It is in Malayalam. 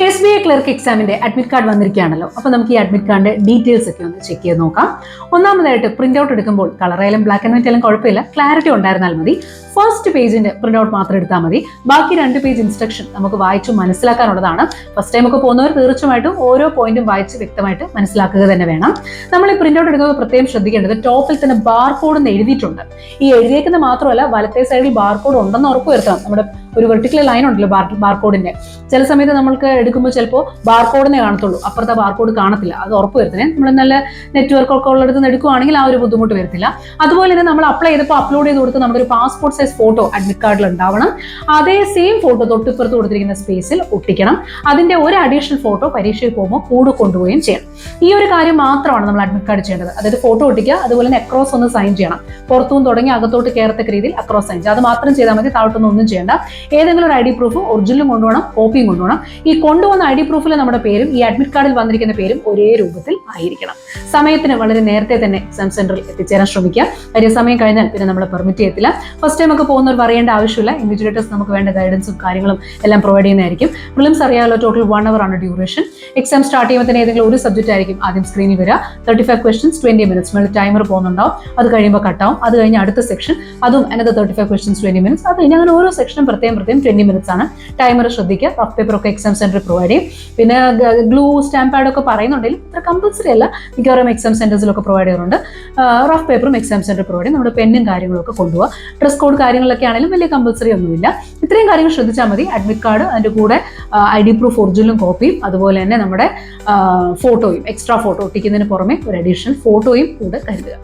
SBI ക്ലർക്ക് എക്സാമിന്റെ അഡ്മിറ്റ് കാർഡ് വന്നിരിക്കുകയാണല്ലോ. അപ്പോൾ നമുക്ക് ഈ അഡ്മിറ്റ് കാർഡിന്റെ ഡീറ്റെയിൽസ് ഒക്കെ ഒന്ന് ചെക്ക് ചെയ്ത് നോക്കാം. ഒന്നാമതായിട്ട് പ്രിന്റ് ഔട്ട് എടുക്കുമ്പോൾ കളറായാലും ബ്ലാക്ക് ആൻഡ് വൈറ്റ് ആയാലും കുഴപ്പമില്ല, ക്ലാരിറ്റി ഉണ്ടായിരുന്നാൽ മതി. ഫസ്റ്റ് പേജിന്റെ പ്രിന്റ് ഔട്ട് മാത്രം എടുത്താൽ മതി. ബാക്കി 2 പേജ് ഇൻസ്ട്രക്ഷൻ നമുക്ക് വായിച്ചു മനസ്സിലാക്കാനുള്ളതാണ്. ഫസ്റ്റ് ടൈം ഒക്കെ പോകുന്നവർ തീർച്ചയായിട്ടും ഓരോ പോയിന്റും വായിച്ച് വ്യക്തമായിട്ട് മനസ്സിലാക്കുക തന്നെ വേണം. നമ്മൾ ഈ പ്രിന്റ് ഔട്ട് എടുക്കുമ്പോൾ പ്രത്യേകം ശ്രദ്ധിക്കേണ്ടത് ടോപ്പിൽ തന്നെ ബാർകോഡ് എന്ന് എഴുതിയിട്ടുണ്ട്. ഈ എഴുതിയേക്കുന്നത് മാത്രമല്ല, വലത്തെ സൈഡിൽ ബാർകോഡ് ഉണ്ടെന്ന് ഉറപ്പുവരുത്തണം. നമ്മുടെ ഒരു വെർട്ടിക്കൽ ലൈൻ ഉണ്ടല്ലോ ബാർകോഡിന്റെ, ചില സമയത്ത് നമ്മൾക്ക് എടുക്കുമ്പോൾ ചിലപ്പോൾ ബാർകോഡിനെ കാണത്തുള്ളൂ, അപ്പുറത്തെ ബാർകോഡ് കാണത്തില്ല. അത് ഉറപ്പ് വരുത്തണേ. നമ്മൾ നല്ല നെറ്റ്വർക്ക് ഒക്കെ ഉള്ളിടത്ത് നിന്ന് എടുക്കുകയാണെങ്കിൽ ആ ഒരു ബുദ്ധിമുട്ട് വരത്തില്ല. അതുപോലെ തന്നെ നമ്മൾ അപ്ലൈ ചെയ്തപ്പോൾ അപ്ലോഡ് ചെയ്ത് കൊടുത്ത് നമ്മുടെ ഒരു പാസ്പോർട്ട് സൈസ് ഫോട്ടോ അഡ്മിറ്റ് കാർഡിൽ ഉണ്ടാവണം. അതേ സെയിം ഫോട്ടോ തൊട്ടിപ്പുറത്ത് കൊടുത്തിരിക്കുന്ന സ്പേസിൽ ഒട്ടിക്കണം. അതിന്റെ ഒരു അഡീഷണൽ ഫോട്ടോ പരീക്ഷയിൽ പോകുമ്പോൾ കൂടെ കൊണ്ടുപോവുകയും ചെയ്യണം. ഈ ഒരു കാര്യം മാത്രമാണ് നമ്മൾ അഡ്മിറ്റ് കാർഡ് ചെയ്യേണ്ടത്. അതായത് ഫോട്ടോ ഒട്ടിക്കുക, അതുപോലെ തന്നെ അക്രോസ് ഒന്ന് സൈൻ ചെയ്യണം. പുറത്തുനിന്ന് തുടങ്ങി അകത്തോട്ട് കയറത്തക്ക രീതിയിൽ അക്രോസ് സൈൻ ചെയ്യുക. അത് മാത്രം ചെയ്താൽ മതി, താഴോട്ടൊന്നും ഒന്നും ചെയ്യേണ്ട. ഏതെങ്കിലും ഒരു ID പ്രൂഫ് ഒറിജിനലും കൊണ്ടുപോകണം, കോപ്പിയും കൊണ്ടുപോകണം. ഈ കൊണ്ടുവന്ന ID പ്രൂഫിൽ നമ്മുടെ പേരും ഈ അഡ്മിറ്റ് കാർഡിൽ വന്നിരിക്കുന്ന പേരും ഒരേ രൂപത്തിൽ ആയിരിക്കണം. സമയത്തിന് വളരെ നേരത്തെ തന്നെ എക്സാം സെന്ററിൽ എത്തിച്ചേരാൻ ശ്രമിക്കുക. വലിയ സമയം കഴിഞ്ഞാൽ പിന്നെ നമ്മളെ പെർമിറ്റ് ചെയ്യത്തില്ല. ഫസ്റ്റ് ടൈം ഒക്കെ പോകുന്നവർ പറയേണ്ട ആവശ്യമില്ല. ഇൻവിജിലേറ്റേഴ്സ് നമുക്ക് വേണ്ട ഗൈഡൻസും കാര്യങ്ങളും എല്ലാം പ്രൊവൈഡ് ചെയ്യുന്നതായിരിക്കും. പ്രിലിംസ് അറിയാമല്ലോ, ടോട്ടൽ 1 hour ആണ് ഡ്യൂറേഷൻ. എക്സാം സ്റ്റാർട്ട് ചെയ്യുമ്പോൾ തന്നെ ഏതെങ്കിലും ഒരു സബ്ജക്റ്റ് ആയിരിക്കും ആദ്യം സ്ക്രീനിൽ വരിക. 35 questions 20 minutes മേളിൽ ടൈമർ പോകുന്നുണ്ടാവും. അത് കഴിയുമ്പോൾ കട്ടാവും. അത് കഴിഞ്ഞ് അടുത്ത സെക്ഷൻ, അതും another 35 questions 20 minutes. അത് കഴിഞ്ഞ് അങ്ങനെ ഓരോ സെക്ഷനും പ്രത്യേകം 20 minutes ആണ്. ടൈമർ ശ്രദ്ധിക്കുക. റഫ് പേപ്പർ ഒക്കെ എക്സാം സെന്ററിൽ പ്രൊവൈഡ് ചെയ്യും. പിന്നെ ഗ്ലൂ, സ്റ്റാമ്പ് പാഡ് ഒക്കെ പറയുന്നുണ്ടെങ്കിൽ ഇത്ര കമ്പൽസറി അല്ല, മിക്കവാറും എക്സാം സെന്റേഴ്സിലൊക്കെ പ്രൊവൈഡ് ചെയ്യാറുണ്ട്. റഫ് പേപ്പറും എക്സാം സെന്റർ പ്രൊവൈഡ് ചെയ്യും. നമ്മുടെ പെന്നും കാര്യങ്ങളും ഒക്കെ കൊണ്ടുപോകുക. ഡ്രസ് കോഡ് കാര്യങ്ങളൊക്കെ ആണെങ്കിലും വലിയ കമ്പൽസറി ഒന്നുമില്ല. ഇത്രയും കാര്യങ്ങൾ ശ്രദ്ധിച്ചാൽ മതി. അഡ്മിറ്റ് കാർഡ്, അതിന്റെ കൂടെ ID പ്രൂഫ് ഒറിജിനലും കോപ്പിയും, അതുപോലെ തന്നെ നമ്മുടെ ഫോട്ടോയും, എക്സ്ട്രാ ഫോട്ടോ ഒട്ടിക്കുന്നതിന് പുറമെ ഒരു അഡീഷണൽ ഫോട്ടോയും കൂടെ കരുതുക.